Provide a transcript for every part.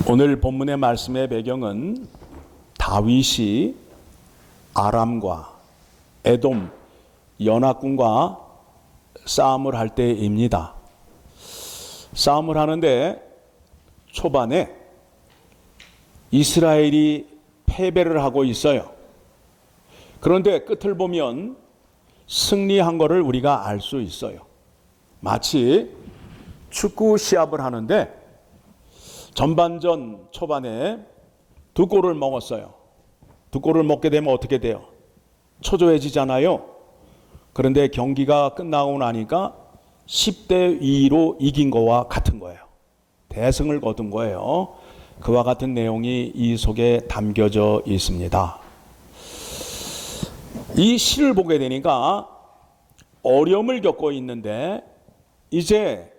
오늘 본문의 말씀의 배경은 다윗이 아람과 에돔 연합군과 싸움을 할 때입니다. 싸움을 하는데 초반에 이스라엘이 패배를 하고 있어요. 그런데 끝을 보면 승리한 것을 우리가 알 수 있어요. 마치 축구 시합을 하는데 전반전 초반에 2골을 먹었어요. 2골을 먹게 되면 어떻게 돼요? 초조해지잖아요. 그런데 경기가 끝나고 나니까 10대 2로 이긴 거와 같은 거예요. 대승을 거둔 거예요. 그와 같은 내용이 이 속에 담겨져 있습니다. 이 시를 보게 되니까 어려움을 겪고 있는데 이제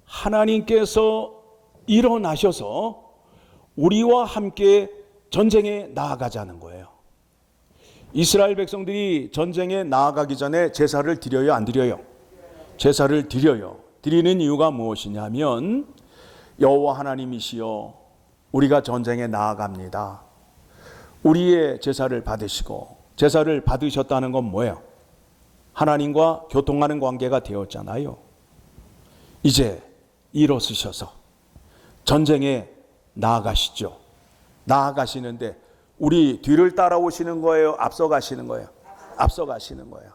하나님께서 일어나셔서 우리와 함께 전쟁에 나아가자는 거예요. 이스라엘 백성들이 전쟁에 나아가기 전에 제사를 드려요, 안 드려요? 제사를 드려요. 드리는 이유가 무엇이냐면 여호와 하나님이시여 우리가 전쟁에 나아갑니다. 우리의 제사를 받으시고, 제사를 받으셨다는 건 뭐예요? 하나님과 교통하는 관계가 되었잖아요. 이제 일어서셔서 전쟁에 나아가시죠. 나아가시는데 우리 뒤를 따라오시는 거예요? 앞서가시는 거예요? 앞서가시는 거예요.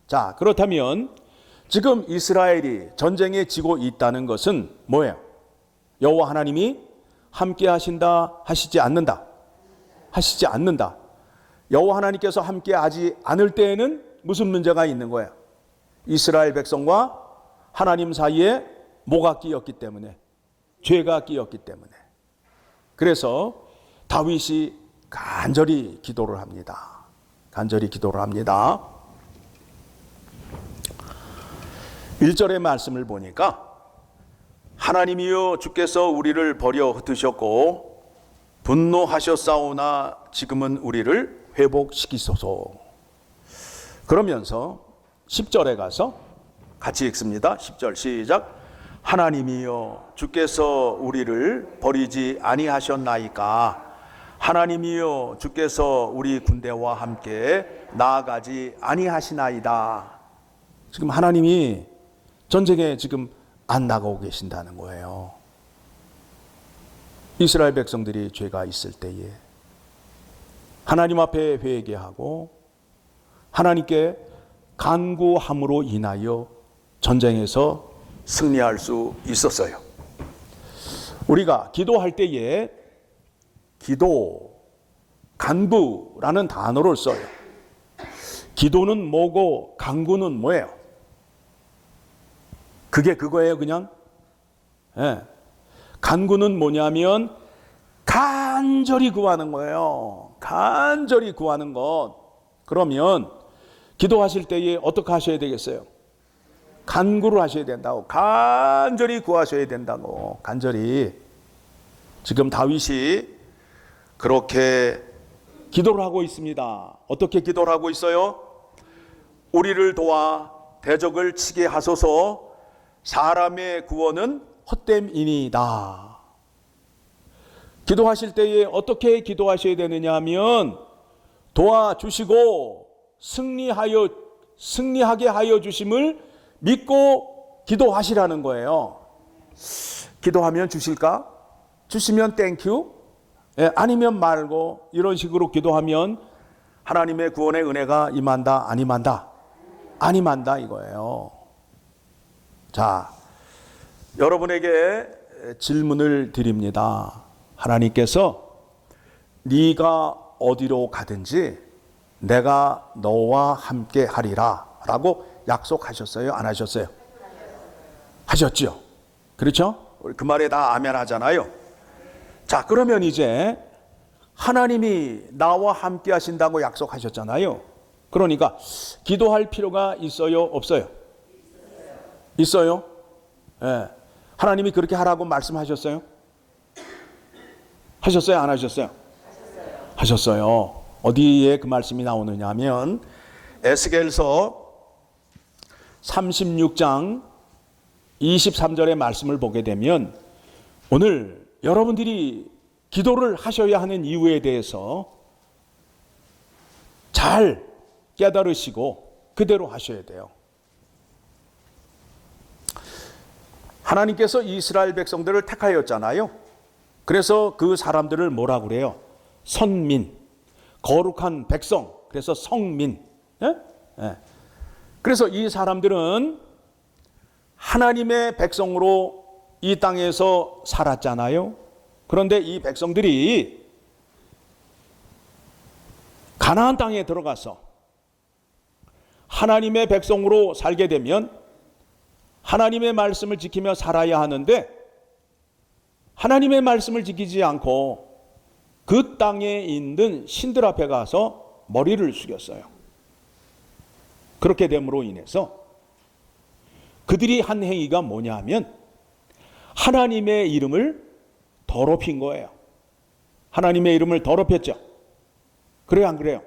자, 그렇다면 지금 이스라엘이 전쟁에 지고 있다는 것은 뭐예요? 여호와 하나님이 함께 하신다, 하시지 않는다? 하시지 않는다. 여호와 하나님께서 함께 하지 않을 때에는 무슨 문제가 있는 거예요? 이스라엘 백성과 하나님 사이에 뭐가 끼었기 때문에? 죄가 끼었기 때문에. 그래서 다윗이 간절히 기도를 합니다. 간절히 기도를 합니다. 1절의 말씀을 보니까 하나님이여 주께서 우리를 버려 흩으셨고 분노하셨사오나 지금은 우리를 회복시키소서. 그러면서 10절에 가서 같이 읽습니다. 10절 시작. 하나님이여 주께서 우리를 버리지 아니하셨나이까. 하나님이여 주께서 우리 군대와 함께 나아가지 아니하시나이다. 지금 하나님이 전쟁에 지금 안 나가고 계신다는 거예요. 이스라엘 백성들이 죄가 있을 때에 하나님 앞에 회개하고 하나님께 간구함으로 인하여 전쟁에서 승리할 수 있었어요. 우리가 기도할 때에 기도, 간구라는 단어를 써요. 기도는 뭐고 간구는 뭐예요? 그게 그거예요, 그냥. 예. 간구는 뭐냐면 간절히 구하는 거예요. 간절히 구하는 것. 그러면 기도하실 때에 어떻게 하셔야 되겠어요? 간구를 하셔야 된다고. 간절히 구하셔야 된다고. 간절히. 지금 다윗이 그렇게 기도를 하고 있습니다. 어떻게 기도를 하고 있어요? 우리를 도와 대적을 치게 하소서. 사람의 구원은 헛됨이니이다. 기도하실 때에 어떻게 기도하셔야 되느냐 하면 도와주시고 승리하게 하여 주심을 믿고 기도하시라는 거예요. 기도하면 주실까? 주시면 땡큐? 아니면 말고 이런 식으로 기도하면 하나님의 구원의 은혜가 임한다, 안 임한다? 안 임한다 이거예요. 자, 여러분에게 질문을 드립니다. 하나님께서 네가 어디로 가든지 내가 너와 함께 하리라 라고 약속하셨어요? 안 하셨어요? 하셨죠? 그렇죠? 우리 그 말에 다 아멘 하잖아요. 자, 그러면 이제 하나님이 나와 함께 하신다고 약속하셨잖아요. 그러니까 기도할 필요가 있어요? 없어요? 있어요? 예. 하나님이 그렇게 하라고 말씀하셨어요? 하셨어요? 안 하셨어요? 하셨어요. 어디에 그 말씀이 나오느냐 하면 에스겔서 36장 23절의 말씀을 보게 되면 오늘 여러분들이 기도를 하셔야 하는 이유에 대해서 잘 깨달으시고 그대로 하셔야 돼요. 하나님께서 이스라엘 백성들을 택하였잖아요. 그래서 그 사람들을 뭐라 그래요? 선민, 거룩한 백성, 그래서 성민. 예? 예. 그래서 이 사람들은 하나님의 백성으로 이 땅에서 살았잖아요. 그런데 이 백성들이 가나안 땅에 들어가서 하나님의 백성으로 살게 되면 하나님의 말씀을 지키며 살아야 하는데 하나님의 말씀을 지키지 않고 그 땅에 있는 신들 앞에 가서 머리를 숙였어요. 그렇게 됨으로 인해서 그들이 한 행위가 뭐냐 하면 하나님의 이름을 더럽힌 거예요. 하나님의 이름을 더럽혔죠. 그래요, 안 그래요?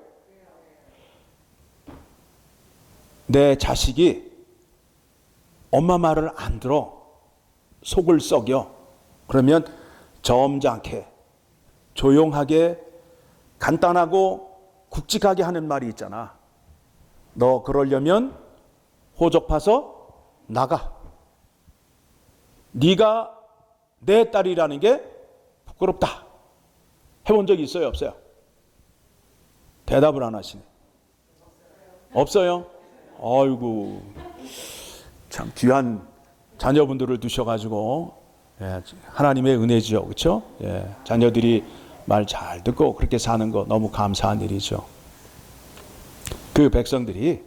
내 자식이 엄마 말을 안 들어 속을 썩여. 그러면 점잖게 조용하게 간단하고 굵직하게 하는 말이 있잖아. 너 그러려면 호적 파서 나가. 네가 내 딸이라는 게 부끄럽다. 해본 적이 있어요, 없어요? 대답을 안 하시네. 없어요? 아이고, 참 귀한 자녀분들을 두셔가지고 하나님의 은혜죠, 그렇죠? 자녀들이 말 잘 듣고 그렇게 사는 거 너무 감사한 일이죠. 그 백성들이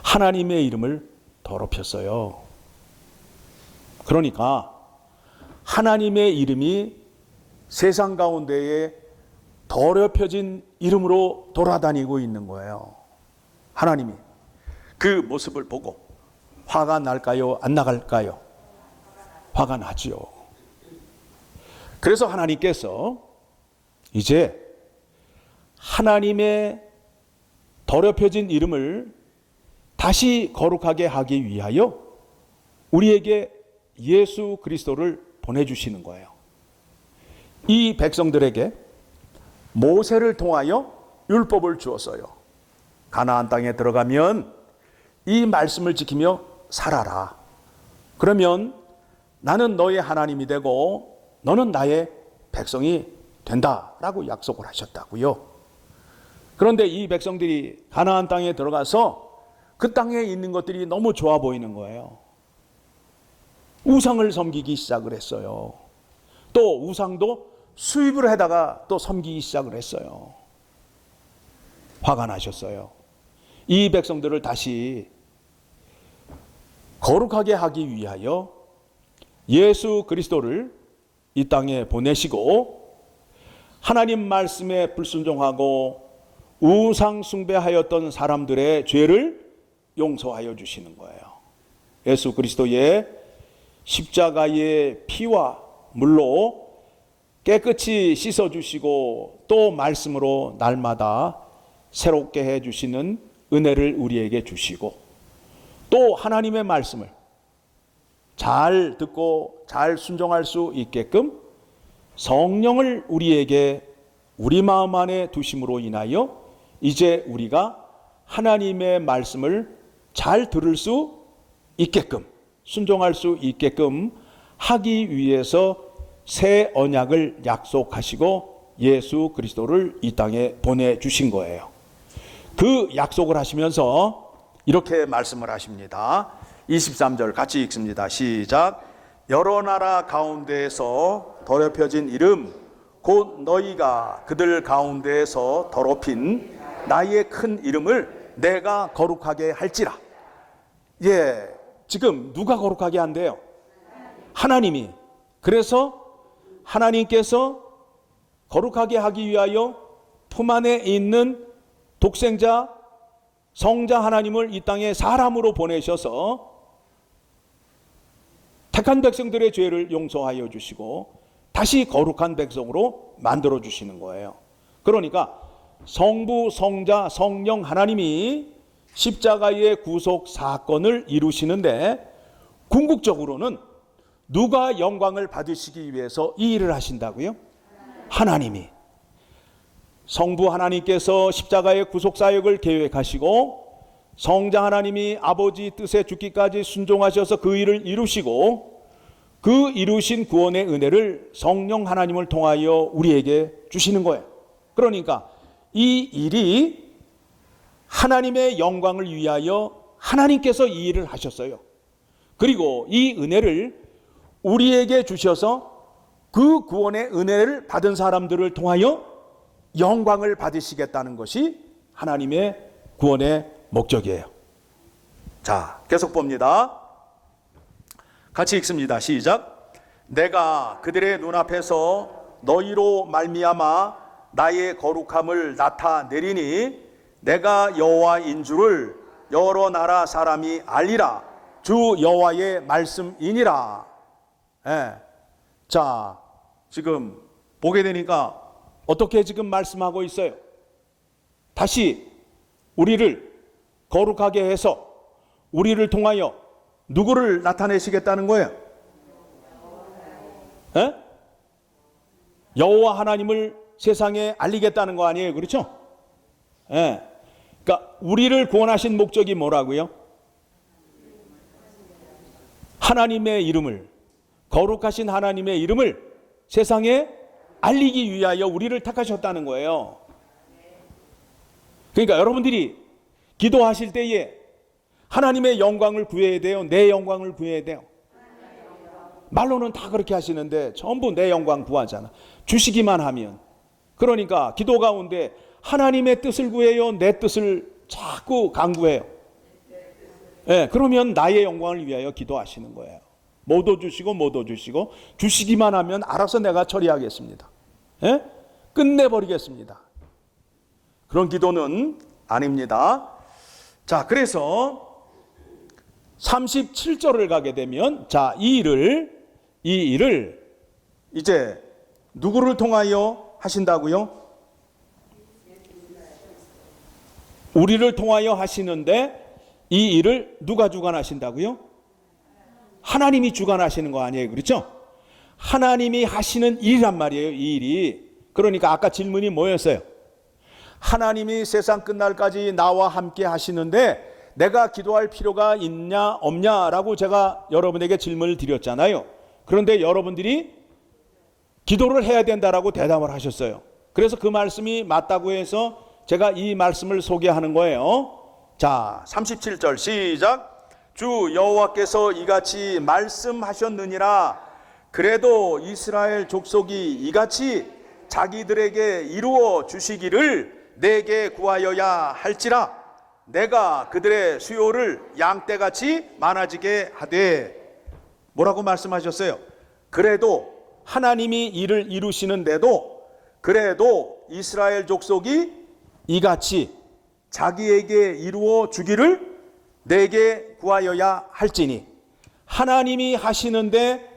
하나님의 이름을 더럽혔어요. 그러니까 하나님의 이름이 세상 가운데에 더럽혀진 이름으로 돌아다니고 있는 거예요. 하나님이 그 모습을 보고 화가 날까요? 안 나갈까요? 화가 나지요. 그래서 하나님께서 이제 하나님의 더럽혀진 이름을 다시 거룩하게 하기 위하여 우리에게 예수 그리스도를 보내주시는 거예요. 이 백성들에게 모세를 통하여 율법을 주었어요. 가나안 땅에 들어가면 이 말씀을 지키며 살아라. 그러면 나는 너의 하나님이 되고 너는 나의 백성이 된다라고 약속을 하셨다고요. 그런데 이 백성들이 가나안 땅에 들어가서 그 땅에 있는 것들이 너무 좋아 보이는 거예요. 우상을 섬기기 시작을 했어요. 또 우상도 수입을 해다가 또 섬기기 시작을 했어요. 화가 나셨어요. 이 백성들을 다시 거룩하게 하기 위하여 예수 그리스도를 이 땅에 보내시고 하나님 말씀에 불순종하고 우상 숭배하였던 사람들의 죄를 용서하여 주시는 거예요. 예수 그리스도의 십자가의 피와 물로 깨끗이 씻어주시고 또 말씀으로 날마다 새롭게 해주시는 은혜를 우리에게 주시고 또 하나님의 말씀을 잘 듣고 잘 순종할 수 있게끔 성령을 우리에게 우리 마음 안에 두심으로 인하여 이제 우리가 하나님의 말씀을 잘 들을 수 있게끔 순종할 수 있게끔 하기 위해서 새 언약을 약속하시고 예수 그리스도를 이 땅에 보내주신 거예요. 그 약속을 하시면서 이렇게 말씀을 하십니다. 23절 같이 읽습니다. 시작. 여러 나라 가운데에서 더럽혀진 이름 곧 너희가 그들 가운데에서 더럽힌 나의 큰 이름을 내가 거룩하게 할지라. 지금 누가 거룩하게 한대요? 하나님이. 그래서 하나님께서 거룩하게 하기 위하여 품 안에 있는 독생자 성자 하나님을 이 땅에 사람으로 보내셔서 택한 백성들의 죄를 용서하여 주시고 다시 거룩한 백성으로 만들어 주시는 거예요. 그러니까 성부, 성자, 성령 하나님이 십자가의 구속 사건을 이루시는데 궁극적으로는 누가 영광을 받으시기 위해서 이 일을 하신다고요? 하나님이 성부 하나님께서 십자가의 구속사역을 계획하시고 성자 하나님이 아버지 뜻에 죽기까지 순종하셔서 그 일을 이루시고 그 이루신 구원의 은혜를 성령 하나님을 통하여 우리에게 주시는 거예요. 그러니까 이 일이 하나님의 영광을 위하여 하나님께서 이 일을 하셨어요. 그리고 이 은혜를 우리에게 주셔서 그 구원의 은혜를 받은 사람들을 통하여 영광을 받으시겠다는 것이 하나님의 구원의 목적이에요. 자, 계속 봅니다. 같이 읽습니다. 시작. 내가 그들의 눈앞에서 너희로 말미암아 나의 거룩함을 나타내리니 내가 여호와인 줄을 여러 나라 사람이 알리라. 주 여호와의 말씀이니라. 예. 자, 지금 보게 되니까 어떻게 지금 말씀하고 있어요? 다시 우리를 거룩하게 해서 우리를 통하여 누구를 나타내시겠다는 거예요? 예? 여호와 하나님을 세상에 알리겠다는 거 아니에요? 그렇죠? 예. 그러니까 우리를 구원하신 목적이 뭐라고요? 하나님의 이름을, 거룩하신 하나님의 이름을 세상에 알리기 위하여 우리를 택하셨다는 거예요. 그러니까 여러분들이 기도하실 때에 하나님의 영광을 구해야 돼요? 내 영광을 구해야 돼요? 말로는 다 그렇게 하시는데 전부 내 영광 구하잖아. 주시기만 하면. 그러니까 기도 가운데 하나님의 뜻을 구해요? 내 뜻을 자꾸 강구해요? 예, 그러면 나의 영광을 위하여 기도하시는 거예요. 못 얻어주시고 주시기만 하면 알아서 내가 처리하겠습니다. 예? 끝내버리겠습니다. 그런 기도는 아닙니다. 자, 그래서 37절을 가게 되면 자, 이 일을 이제 누구를 통하여 하신다고요? 우리를 통하여 하시는데 이 일을 누가 주관하신다고요? 하나님이 주관하시는 거 아니에요? 그렇죠? 하나님이 하시는 일이란 말이에요. 이 일이. 그러니까 아까 질문이 뭐였어요? 하나님이 세상 끝날까지 나와 함께 하시는데 내가 기도할 필요가 있냐 없냐라고 제가 여러분에게 질문을 드렸잖아요. 그런데 여러분들이 기도를 해야 된다라고 대답을 하셨어요. 그래서 그 말씀이 맞다고 해서 제가 이 말씀을 소개하는 거예요. 자, 37절 시작. 주 여호와께서 이같이 말씀하셨느니라. 그래도 이스라엘 족속이 이같이 자기들에게 이루어 주시기를 내게 구하여야 할지라. 내가 그들의 수요를 양떼같이 많아지게 하되. 뭐라고 말씀하셨어요? 그래도 하나님이 이를 이루시는데도 그래도 이스라엘 족속이 이같이 자기에게 이루어 주기를 내게 구하여야 할지니. 하나님이 하시는데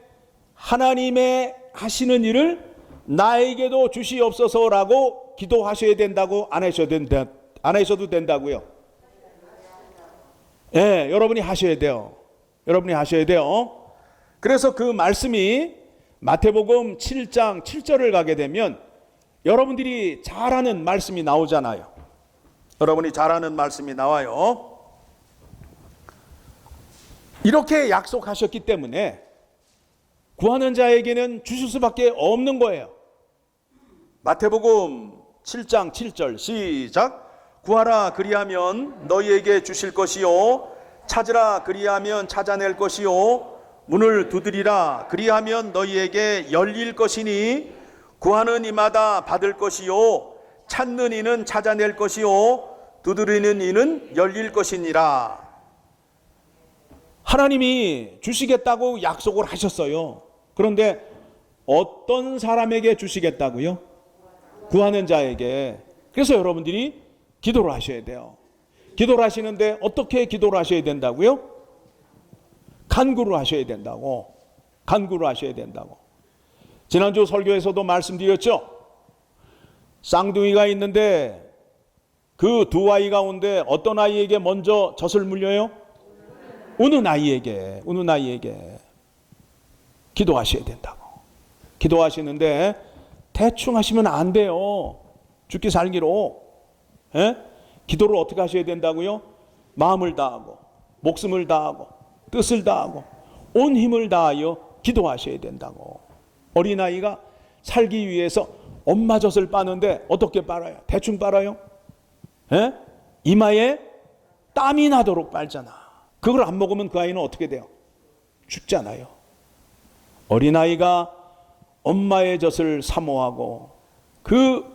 하나님의 하시는 일을 나에게도 주시옵소서라고 기도하셔야 된다고 안 하셔도 된다고요? 예, 여러분이 하셔야 돼요. 여러분이 하셔야 돼요. 그래서 그 말씀이 마태복음 7장 7절을 가게 되면 여러분들이 잘 아는 말씀이 나오잖아요. 여러분이 잘 아는 말씀이 나와요. 이렇게 약속하셨기 때문에 구하는 자에게는 주실 수밖에 없는 거예요. 마태복음 7장 7절 시작. 구하라 그리하면 너희에게 주실 것이요 찾으라 그리하면 찾아낼 것이요 문을 두드리라 그리하면 너희에게 열릴 것이니 구하는 이마다 받을 것이요 찾는 이는 찾아낼 것이요 두드리는 이는 열릴 것이니라. 하나님이 주시겠다고 약속을 하셨어요. 그런데 어떤 사람에게 주시겠다고요? 구하는 자에게. 그래서 여러분들이 기도를 하셔야 돼요. 기도를 하시는데 어떻게 기도를 하셔야 된다고요? 간구를 하셔야 된다고. 간구를 하셔야 된다고. 지난주 설교에서도 말씀드렸죠. 쌍둥이가 있는데 그 두 아이 가운데 어떤 아이에게 먼저 젖을 물려요? 우는 아이에게 기도하셔야 된다고. 기도하시는데 대충 하시면 안 돼요. 죽기 살기로. 예? 기도를 어떻게 하셔야 된다고요? 마음을 다하고 목숨을 다하고 뜻을 다하고 온 힘을 다하여 기도하셔야 된다고. 어린아이가 살기 위해서 엄마 젖을 빠는데 어떻게 빨아요? 대충 빨아요? 예? 이마에 땀이 나도록 빨잖아. 그걸 안 먹으면 그 아이는 어떻게 돼요? 죽잖아요. 어린아이가 엄마의 젖을 사모하고 그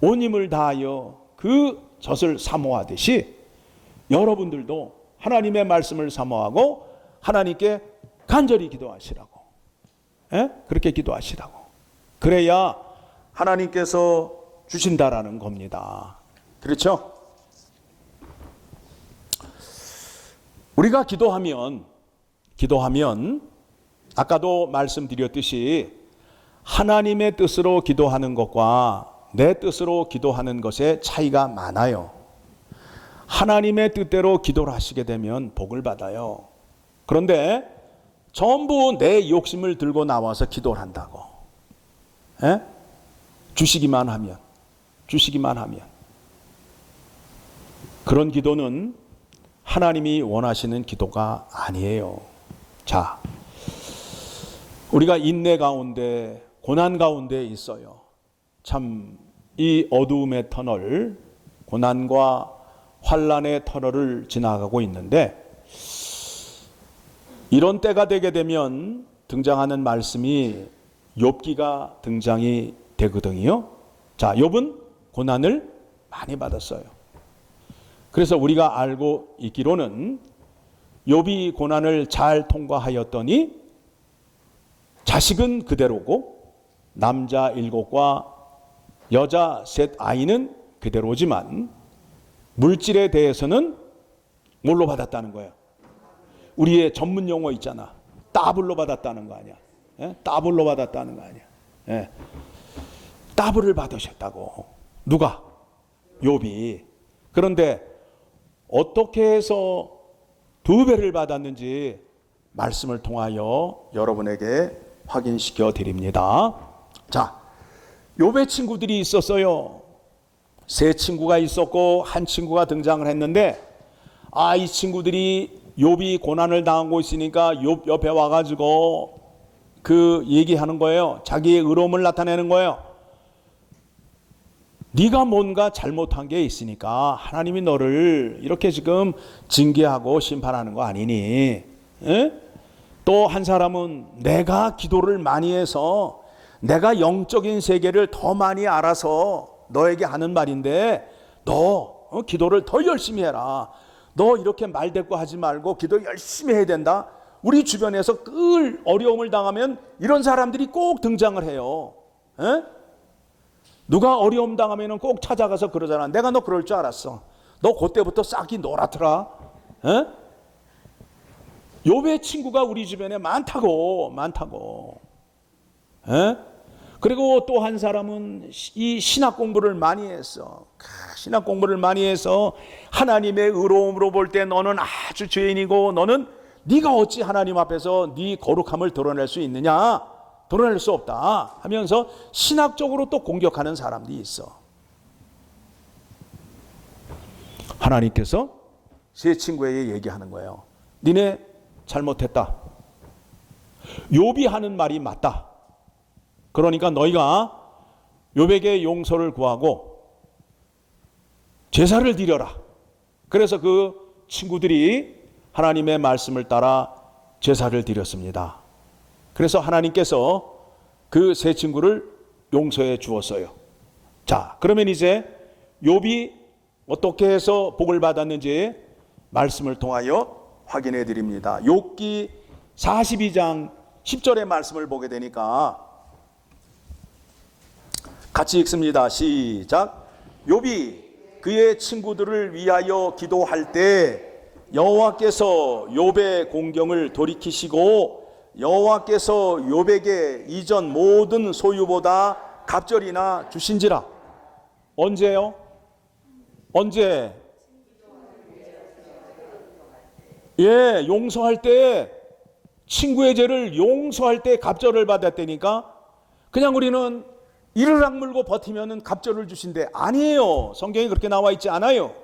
온 힘을 다하여 그 젖을 사모하듯이 여러분들도 하나님의 말씀을 사모하고 하나님께 간절히 기도하시라고. 예? 그렇게 기도하시라고. 그래야 하나님께서 주신다라는 겁니다. 그렇죠? 우리가 기도하면 아까도 말씀드렸듯이 하나님의 뜻으로 기도하는 것과 내 뜻으로 기도하는 것에 차이가 많아요. 하나님의 뜻대로 기도를 하시게 되면 복을 받아요. 그런데 전부 내 욕심을 들고 나와서 기도를 한다고. 에? 주시기만 하면 그런 기도는 하나님이 원하시는 기도가 아니에요. 자, 우리가 인내 가운데 고난 가운데 있어요. 참 이 어두움의 터널, 고난과 환난의 터널을 지나가고 있는데 이런 때가 되게 되면 등장하는 말씀이 욥기가 등장이 되거든요. 자, 욥은 고난을 많이 받았어요. 그래서 우리가 알고 있기로는 욥이 고난을 잘 통과하였더니 자식은 그대로고 남자 7과 여자 3 아이는 그대로지만 물질에 대해서는 뭘로 받았다는 거예요? 우리의 전문 용어 있잖아. 따블로 받았다는 거 아니야. 예? 따블로 받았다는 거 아니야. 예. 따블을 받으셨다고. 누가? 욥이. 그런데 어떻게 해서 2배를 받았는지 말씀을 통하여 여러분에게 확인시켜 드립니다. 자, 욥의 친구들이 있었어요. 3 친구가 있었고 한 친구가 등장을 했는데 이 친구들이 욥이 고난을 당하고 있으니까 욥 옆에 와가지고 그 얘기하는 거예요. 자기의 의로움을 나타내는 거예요. 네가 뭔가 잘못한 게 있으니까 하나님이 너를 이렇게 지금 징계하고 심판하는 거 아니니? 또 한 사람은 내가 기도를 많이 해서 내가 영적인 세계를 더 많이 알아서 너에게 하는 말인데 너 기도를 더 열심히 해라. 너 이렇게 말대꾸하지 말고 기도 열심히 해야 된다. 우리 주변에서 늘 어려움을 당하면 이런 사람들이 꼭 등장을 해요. 에? 누가 어려움 당하면 꼭 찾아가서 그러잖아. 내가 너 그럴 줄 알았어. 너 그때부터 싹이 노랗더라. 에? 욥의 친구가 우리 주변에 많다고. 에? 그리고 또 한 사람은 이 신학 공부를 많이 했어. 신학 공부를 많이 해서 하나님의 의로움으로 볼 때 너는 아주 죄인이고 너는 네가 어찌 하나님 앞에서 네 거룩함을 드러낼 수 있느냐? 드러낼 수 없다 하면서 신학적으로 또 공격하는 사람들이 있어. 하나님께서 세 친구에게 얘기하는 거예요. 니네 잘못했다. 욥이 하는 말이 맞다. 그러니까 너희가 욥에게 용서를 구하고 제사를 드려라. 그래서 그 친구들이 하나님의 말씀을 따라 제사를 드렸습니다. 그래서 하나님께서 그 세 친구를 용서해 주었어요. 자, 그러면 이제 욥이 어떻게 해서 복을 받았는지 말씀을 통하여 확인해 드립니다. 욥기 42장 10절의 말씀을 보게 되니까 같이 읽습니다. 시작. 욥이 그의 친구들을 위하여 기도할 때 여호와께서 욥의 공경을 돌이키시고 여호와께서 욥에게 이전 모든 소유보다 갑절이나 주신지라. 언제요? 언제? 용서할 때, 친구의 죄를 용서할 때 갑절을 받았다니까. 그냥 우리는 이를 악물고 버티면은 갑절을 주신대. 아니에요. 성경에 그렇게 나와 있지 않아요.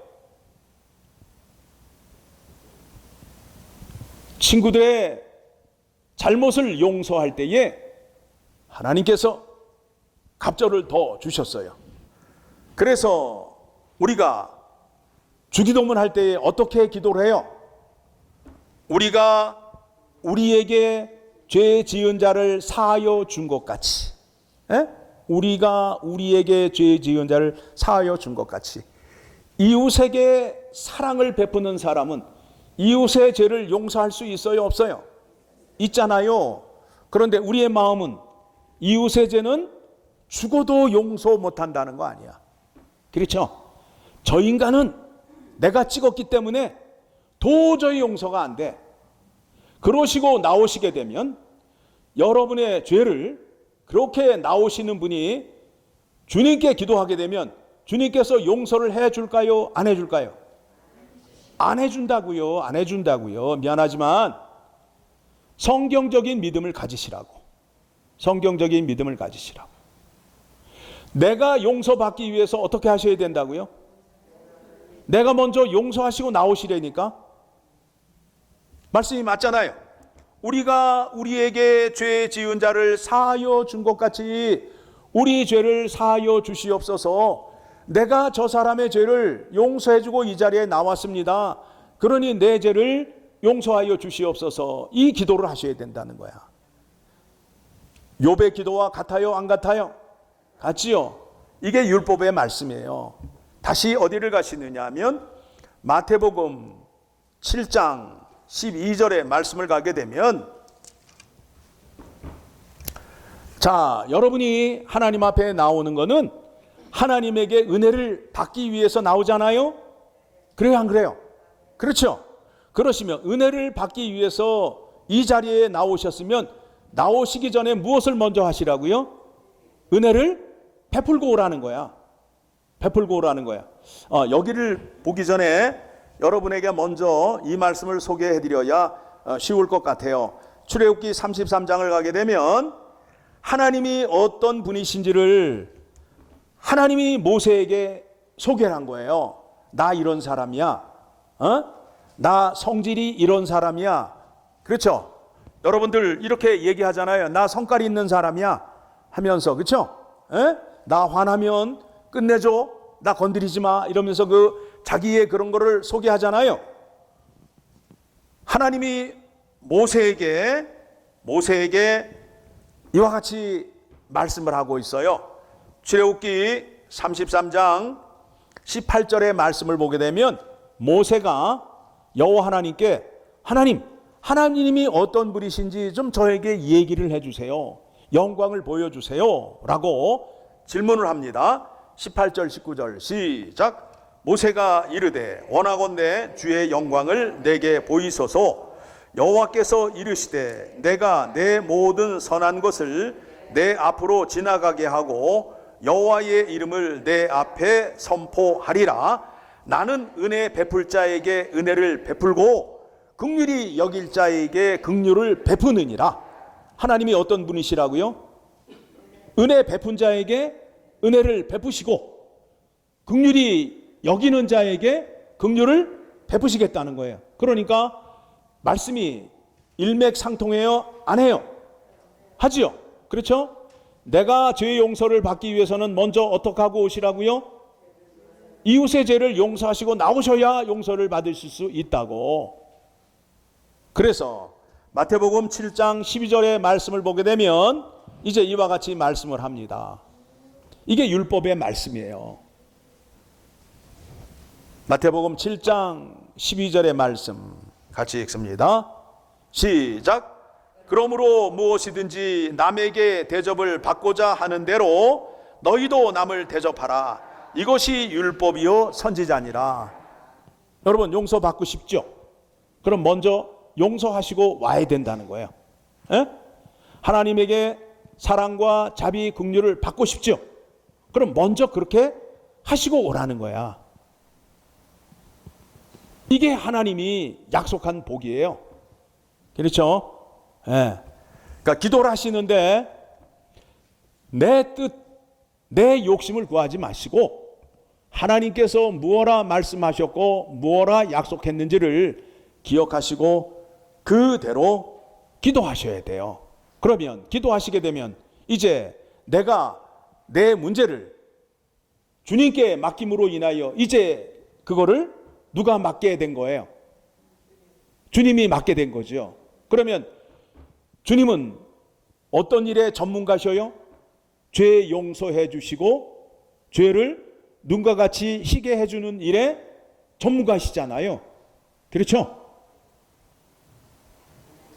친구들의 잘못을 용서할 때에 하나님께서 갑절을 더 주셨어요. 그래서 우리가 주기도문 할 때에 어떻게 기도를 해요? 우리가 우리에게 죄 지은 자를 사하여 준 것 같이, 우리가 우리에게 죄 지은 자를 사하여 준 것 같이, 이웃에게 사랑을 베푸는 사람은 이웃의 죄를 용서할 수 있어요, 없어요? 있잖아요. 그런데 우리의 마음은 이웃의 죄는 죽어도 용서 못한다는 거 아니야. 그렇죠? 저 인간은 내가 찍었기 때문에 도저히 용서가 안 돼. 그러시고 나오시게 되면 여러분의 죄를 그렇게 나오시는 분이 주님께 기도하게 되면 주님께서 용서를 해줄까요? 안 해줄까요? 안 해준다고요. 안 해준다고요. 미안하지만 성경적인 믿음을 가지시라고. 성경적인 믿음을 가지시라고. 내가 용서받기 위해서 어떻게 하셔야 된다고요? 내가 먼저 용서하시고 나오시려니까. 말씀이 맞잖아요. 우리가 우리에게 죄 지은 자를 사하여 준 것 같이 우리 죄를 사하여 주시옵소서. 내가 저 사람의 죄를 용서해주고 이 자리에 나왔습니다. 그러니 내 죄를 용서하여 주시옵소서. 이 기도를 하셔야 된다는 거야. 욥의 기도와 같아요, 안 같아요? 같지요. 이게 율법의 말씀이에요. 다시 어디를 가시느냐 하면 마태복음 7장 12절의 말씀을 가게 되면, 자, 여러분이 하나님 앞에 나오는 거는 하나님에게 은혜를 받기 위해서 나오잖아요. 그래요, 안 그래요? 그렇죠. 그러시면 은혜를 받기 위해서 이 자리에 나오셨으면 나오시기 전에 무엇을 먼저 하시라고요? 은혜를 베풀고 오라는 거야. 베풀고 오라는 거야. 여기를 보기 전에 여러분에게 먼저 이 말씀을 소개해 드려야 쉬울 것 같아요. 출애굽기 33장을 가게 되면 하나님이 어떤 분이신지를 하나님이 모세에게 소개를 한 거예요. 나 이런 사람이야. 나 성질이 이런 사람이야. 그렇죠? 여러분들 이렇게 얘기하잖아요. 나 성깔이 있는 사람이야 하면서. 그렇죠? 나 화나면 끝내줘. 나 건드리지 마. 이러면서 자기의 그런 거를 소개하잖아요. 하나님이 모세에게 이와 같이 말씀을 하고 있어요. 출애굽기 33장 18절의 말씀을 보게 되면 모세가 여호와 하나님께 하나님이 어떤 분이신지 좀 저에게 얘기를 해주세요. 영광을 보여주세요. 라고 질문을 합니다. 18절 19절 시작. 모세가 이르되 원하건대 주의 영광을 내게 보이소서. 여호와께서 이르시되 내가 내 모든 선한 것을 내 앞으로 지나가게 하고 여호와의 이름을 내 앞에 선포하리라. 나는 은혜 베풀 자에게 은혜를 베풀고 긍휼히 여길 자에게 긍휼을 베푸느니라. 하나님이 어떤 분이시라고요? 은혜 베푼 자에게 은혜를 베푸시고 긍휼히 여기는 자에게 긍휼을 베푸시겠다는 거예요. 그러니까 말씀이 일맥상통해요? 안 해요? 하지요. 그렇죠? 내가 죄 용서를 받기 위해서는 먼저 어떻게 하고 오시라고요? 이웃의 죄를 용서하시고 나오셔야 용서를 받으실 수 있다고. 그래서 마태복음 7장 12절의 말씀을 보게 되면 이제 이와 같이 말씀을 합니다. 이게 율법의 말씀이에요. 마태복음 7장 12절의 말씀 같이 읽습니다. 시작. 그러므로 무엇이든지 남에게 대접을 받고자 하는 대로 너희도 남을 대접하라. 이것이 율법이요 선지자니라. 여러분 용서받고 싶죠? 그럼 먼저 용서하시고 와야 된다는 거예요. 하나님에게 사랑과 자비, 긍휼을 받고 싶죠? 그럼 먼저 그렇게 하시고 오라는 거야. 이게 하나님이 약속한 복이에요. 그렇죠? 그러니까 기도를 하시는데 내 뜻, 내 욕심을 구하지 마시고 하나님께서 무엇라 말씀하셨고 무엇라 약속했는지를 기억하시고 그대로 기도하셔야 돼요. 그러면 기도하시게 되면 이제 내가 내 문제를 주님께 맡김으로 인하여 이제 그거를 누가 맡게 된 거예요? 주님이 맡게 된 거죠. 그러면 주님은 어떤 일에 전문가셔요? 죄 용서해 주시고 죄를 눈과 같이 희게 해주는 일에 전문가시잖아요. 그렇죠?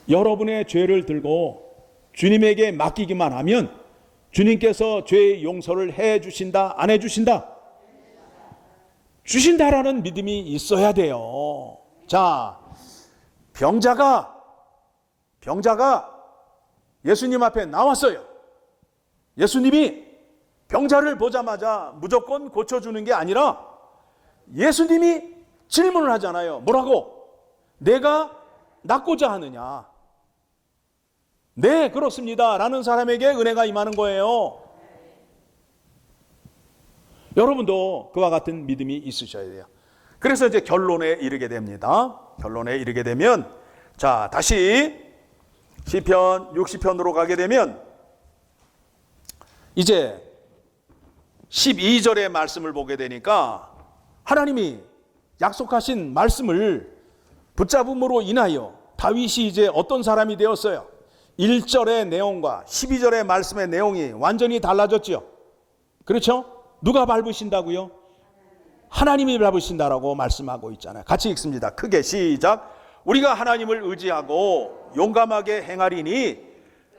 여러분의 죄를 들고 주님에게 맡기기만 하면 주님께서 죄 용서를 해 주신다, 안 해 주신다? 주신다라는 믿음이 있어야 돼요. 자, 병자가 예수님 앞에 나왔어요. 예수님이 병자를 보자마자 무조건 고쳐주는 게 아니라 예수님이 질문을 하잖아요. 뭐라고? 내가 낫고자 하느냐? 네, 그렇습니다. 라는 사람에게 은혜가 임하는 거예요. 여러분도 그와 같은 믿음이 있으셔야 돼요. 그래서 이제 결론에 이르게 됩니다. 결론에 이르게 되면, 자, 다시 시편 60편으로 가게 되면 이제 12절의 말씀을 보게 되니까 하나님이 약속하신 말씀을 붙잡음으로 인하여 다윗이 이제 어떤 사람이 되었어요? 1절의 내용과 12절의 말씀의 내용이 완전히 달라졌죠. 그렇죠? 누가 밟으신다고요? 하나님이 밟으신다라고 말씀하고 있잖아요. 같이 읽습니다. 크게 시작. 우리가 하나님을 의지하고 용감하게 행하리니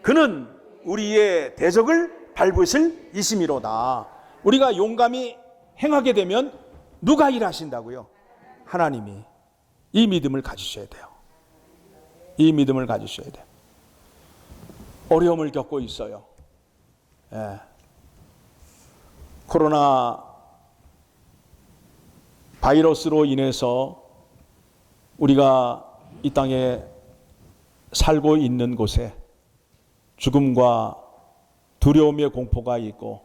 그는 우리의 대적을 밟으실 이심이로다. 우리가 용감히 행하게 되면 누가 일하신다고요? 하나님이. 이 믿음을 가지셔야 돼요. 이 믿음을 가지셔야 돼요. 어려움을 겪고 있어요. 예. 코로나 바이러스로 인해서 우리가 이 땅에 살고 있는 곳에 죽음과 두려움의 공포가 있고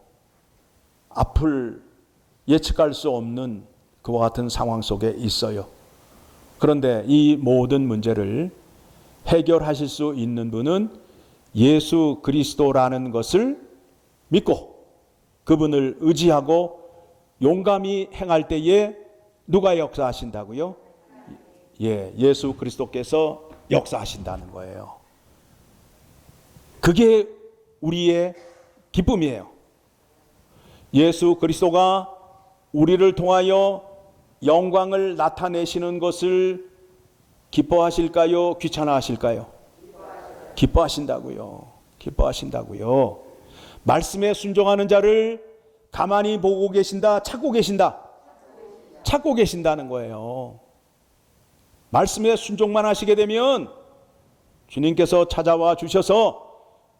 앞을 예측할 수 없는 그와 같은 상황 속에 있어요. 그런데 이 모든 문제를 해결하실 수 있는 분은 예수 그리스도라는 것을 믿고 그분을 의지하고 용감히 행할 때에 누가 역사하신다고요? 예, 예수 그리스도께서 역사하신다는 거예요. 그게 우리의 기쁨이에요. 예수 그리스도가 우리를 통하여 영광을 나타내시는 것을 기뻐하실까요? 귀찮아하실까요? 기뻐하신다고요. 기뻐하신다고요. 말씀에 순종하는 자를 가만히 보고 계신다, 찾고 계신다? 찾고 계신다는 거예요. 말씀에 순종만 하시게 되면 주님께서 찾아와 주셔서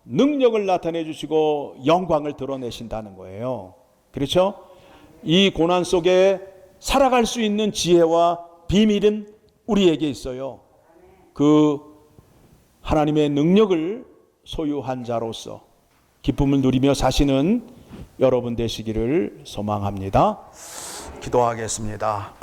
능력을 나타내 주시고 영광을 드러내신다는 거예요. 그렇죠? 이 고난 속에 살아갈 수 있는 지혜와 비밀은 우리에게 있어요. 그 하나님의 능력을 소유한 자로서 기쁨을 누리며 사시는 여러분 되시기를 소망합니다. 기도하겠습니다.